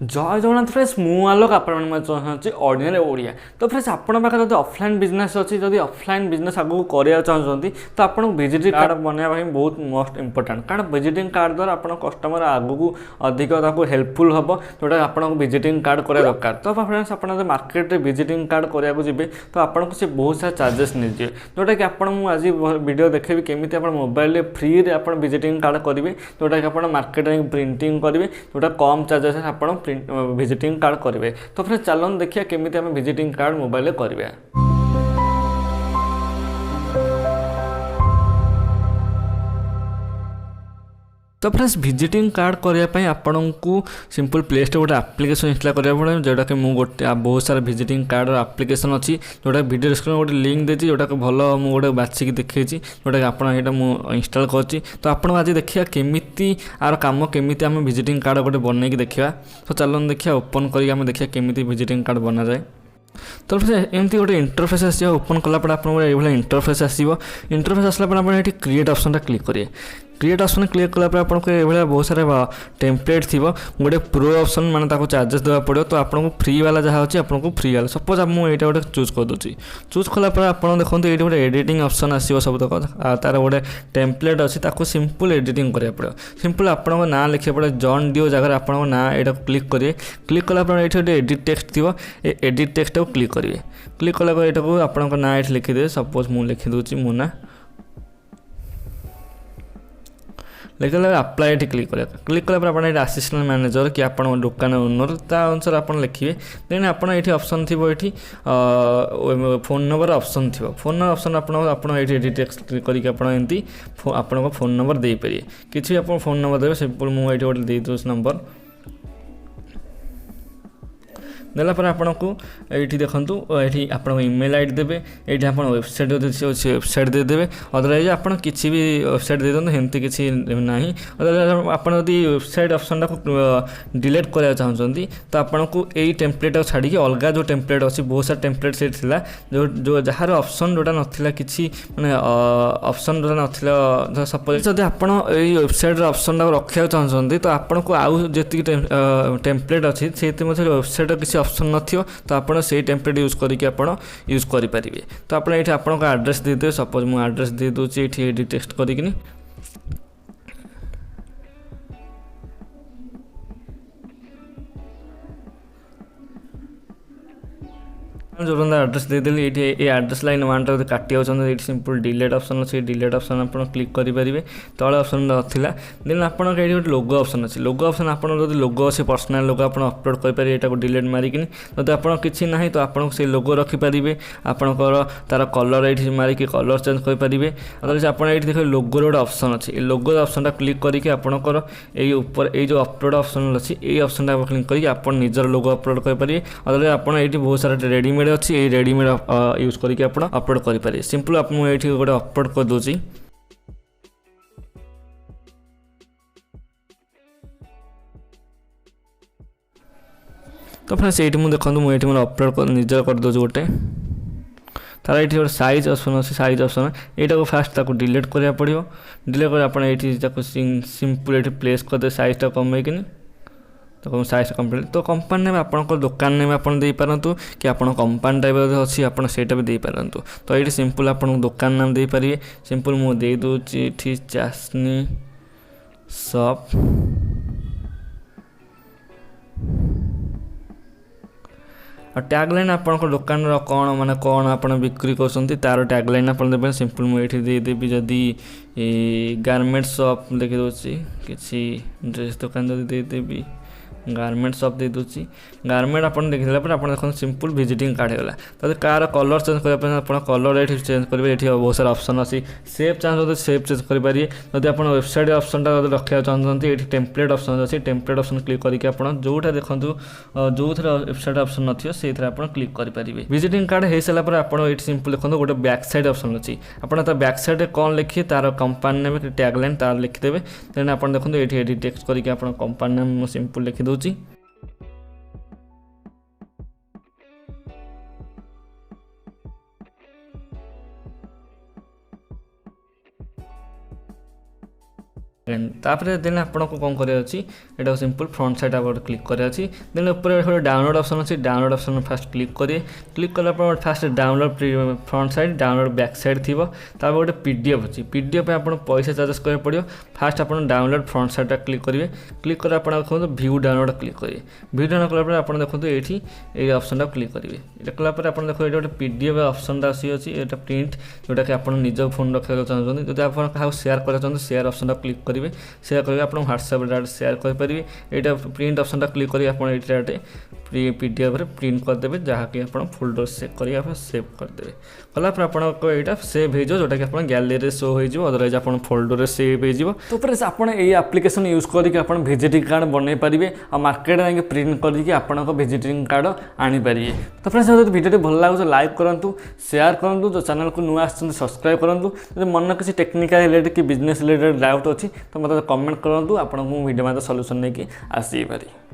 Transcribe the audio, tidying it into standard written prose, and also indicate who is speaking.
Speaker 1: जय जगन्नाथ फ्रेंड्स मु आलोक आपड़ी ऑर्डिनरी ओडिया। तो फ्रेंड्स आपण पाखे जब ऑफलाइन बिजनेस अच्छी जब ऑफलाइन बिजनेस आगू करा चाहते तो आपको विजिटिंग कार्ड बनवाई बहुत मोस्ट इंपोर्टेंट कारण विजिटिंग कार्ड द्वारा आप कस्टमर आगू अधिक हेल्पफुल हम जोटा आपको विजिटिंग कार्ड करा दरकार। तो फ्रेंड्स आप मार्केट में विजिटिंग कार्ड कराया जी तो आपको सी बहुत सारा चार्जेस नहीं जोटा कि आपको आज वीडियो देखेबी केमी आप मोबाइल फ्री आप विजिटिंग कार्ड करेंगे जोटा कि आप मार्केट में प्रिंटिंग करेंगे जोटा कम चार्जेस आप विजिटिंग कार्ड करेंगे। तो फिर चलन देखिए केमी आम विजिटिंग कार्ड मोबाइल करेंगे। तो फ्रेंड्स विजिटिंग कार्ड करने आपन को सिंपल प्ले स्टोर गोटे आप्लिकेसन इंस्टॉल करा पड़े जोटा कि मुझे बहुत सारा विजिटिंग कार्ड आप्लिकेसन अच्छी जोटा वीडियो डिस्क्रिप्शन गोटे लिंक देती जोटा कि भल मुझे बाछिकी देखी जोटा कि आपटा इंस्टॉल कर। तो आप आज देखिए केमी आर कम केमी आम विजिटिंग कार्ड गोटे बनई देखा। तो चलन देखिए ओपन करके देखिए केमी विजिटिंग कार्ड बना जाए। तो एमती गोटे इंटरफेस आसो ओपन कलापर आप इंटरफेस आसो। इंटरफेस आसला आप क्रिएट ऑप्शन क्लिक करेंगे। क्रिएट ऑप्शन क्लिक कलापर आपको ये बहुत सारा टेम्पलेट थी गोटे प्रो ऑप्शन माने चार्जेस देवा पड़ो। तो आपको फ्री वाला जहाँ अच्छी आपको फ्री वाला सपोज मुझे गोटे चूज कर दूसरी चूज कलापर आप देखो ये गोटे एडिटिंग ऑप्शन आसो सब तक तार गोटे टेम्पलेट अच्छी सिंपल एडिटिंग करा पड़ो। सिंपल आपको ना लिखा पड़े जॉन डिओ जगह आपको ना यहाँ क्लिक करेंगे। क्लिक कलापर ये गोटे एडिट टेक्स्ट थी एडिट टेक्स्ट को क्लिक करेंगे। क्लिक कलापर यहाँ आपको ना ये लिखिदे सपोज मुझे लिखिदे मो ना लिखला अप्लाई ये क्लिक करें। क्लिक कलापर आप असिस्टेंट मैनेजर कि आप दुकान ओनर ता अनुसार आप लिखिए। देन आपड़ ये ऑप्शन थी ये फोन नंबर ऑप्शन थी फोन नंबर ऑप्शन आप टेक्स्ट क्लिक करके आप फोन नंबर दे पारे किसी आप फोन नंबर देवे सिंपल मुझे गोटे दे दूँ नंबर देलापर आपन को ये देखूँ ये आप ईमेल आईडी देवे ये आप वेबसाइट वेबसाइट देदेवे। अदरवाइज आप किसी भी वेबसाइट दे दिखाँ सेमती किसी ना आप वेबसाइट ऑप्शन को डिलीट कराया चाहते तो आपको यही टेम्पलेट छाड़ी अलग जो टेम्पलेट अच्छी बहुत सारा टेम्पलेट से जो जार ऑप्शन जोटा नाला किसी मैंने ऑप्शन जोटा नाला सपोज जब आप वेबसाइट ऑप्शन रखा चाहते तो आपको आउ जी टेम्पलेट अच्छी से वेबसाइट किसी ऑप्शन नथियो तो आपड़ से टेम्पलेट यूज करके यूज करेंगे। तो आप ये आपको एड्रेस देते सपोज मुझे एड्रेस दे दूसरी ये एडिट टेक्स्ट करी जो एड्रेस देदेली ये एड्रेस लाइन वन टा काटिया ये सिंपल डिलीट ऑप्शन अच्छे डिलीट ऑप्शन आप क्लिक करेंगे। तले ऑप्शन नाला देन आप गोटे लोगो ऑप्शन अच्छे लोगो ऑप्शन आप लोगो अच्छे पर्सनल लोगो आप अपलोड करेंगे यहाँ डिलीट मारिकी जब आप किसी ना तो आप से लोगो रखिपारे आपंकर तार कलर ये मारिकी कलर चेंज करेंगे। अदरवाइज आप ये देख लोगो गोटे ऑप्शन अच्छे लोगो ऑप्शन क्लिक करके आपंकर ऊपर ये जो अपलोड ऑप्शन अच्छी ये ऑप्शन क्लिक करके आप निजर लोगो अपलोड करेंगे। अदरवाइज आप ये बहुत सारा रेडीमेड अच्छी ये रेडीमेड यूज करके आप अपलोड करेंगे। सिंपल आप मुझे गोटे अपलोड कर दूसरी तो फ्रेंड्स ये देखो मुझे मोर अपलोड निजर कर दूसरी गोटे तार ये गोटे साइज ऑप्शन अच्छे साइज ऑप्शन यहाँ को फास्ट डिलीट करा पड़ो डिलीट कर आप सिंपल ये प्लेस करदे साइजटा कमेकिन तो साइज कंप्लीट। तो कंपानी नेम आप दुकान नेम आप पारतु कि आप कंपानी टाइप अच्छी आप भी दे पारतु। तो ये सिंपल आप दुकान नाम दे पारे सिंपल मुझे दे दूसरी चाशनी शॉप और टैगलाइन आप दुकान कौन माने कौन आप बिक्री कर तार टैगलाइन आप देते सिंपल मुझे देदेवी जदि गारमेंट शॉप देखी दूसरी किसी ड्रेस दुकान जब देदेवी गारमेंट शॉप दे दूसरी गारमेंट आप देखला आप देखो सिंपल विजिटिंग कार्ड होगा। तो कार कलर चेंज करने आप कलर ये चेंज करेंगे ये बहुत सारा ऑप्शन अच्छी सेव चाहते सेव चेंज करेंगे। जब आप वेबसाइट ऑप्शन रखा चाहते ये टेम्पलेट ऑप्शन अच्छी टेम्पलेट ऑप्शन क्लिक करके आप जोटा देखो जो वेबसाइट ऑप्शन नथियो से आप क्लिक करेंगे। विजिटिंग कार्ड हो सारापर आप सिंपल देखो गोटे बैक साइड ऑप्शन अच्छी आप बैक साइड कौन लिखिए तार कंपानी नेम टैगलाइन तार लिखिदेवे। देन आप देखो ये एडिट टेक्स्ट करके आप कंपानी नेम सिंपल लिखि दूसरी तापर देन आपको कौन कराया यहाँ सिंपल फ्रंट साइड आप क्लिक कराया देन ऊपर डाउनलोड ऑप्शन अच्छी डाउनलोड ऑप्शन फास्ट क्लिक करेंगे क्लिक कला fast download front side download back side थी तापर गोटे पीडीएफ अच्छी पीडीएफ आप पैसा चार्जेस करा पड़ो फास्ट आप डाउनलोड फ्रंट साइड क्लिक करेंगे क्लिक कर देखो व्यू डाउनलोड क्लिक करेंगे व्यू डाउनलोड कला आप देखो ये ऑप्शन क्लिक करेंगे ये कलापर आप देखो ये गोटे पीडीएफ ऑप्शन आसी अच्छी ये प्रिंट जोटा कि आप निज फोन रखा चाहते जब आप क्या सेयार करा चाहते सेयार ऑप्शन क्लिक करेंगे सेयार करेंगे आप व्हाट्सएप डायरेक्ट सेयार करेंगे यहाँ प्रिंट ऑप्शन क्लिक करेंगे आप ये पीडीएफ प्रिंट करदे जहाँकि आप फोल्डर सेव कर सेव करदे कलापर आपको यहाँ सेव हो जोटा कि आप गैलरी शो हो अदरवाइज आप फोल्डर सेव हो तो प्रेस आप एप्लिकेशन यूज करके विजिटिंग कार्ड बनई पारे और मार्केट जाके प्रिंट करके आप विजिटिंग कार्ड आनीपारे तो फ्रेंड्स जो वीडियो भल लगे लाइक करूँ शेयर करूँ जो चैनल को नुआ सब्सक्राइब करूँ जो मन किसी टेक्निकल रिलेटेड कि बिजनेस रिलेटेड डाउट अच्छी तो मतलब कमेंट करूँ आपको वीडियो मतलब सॉल्यूशन नहीं आसी पारे।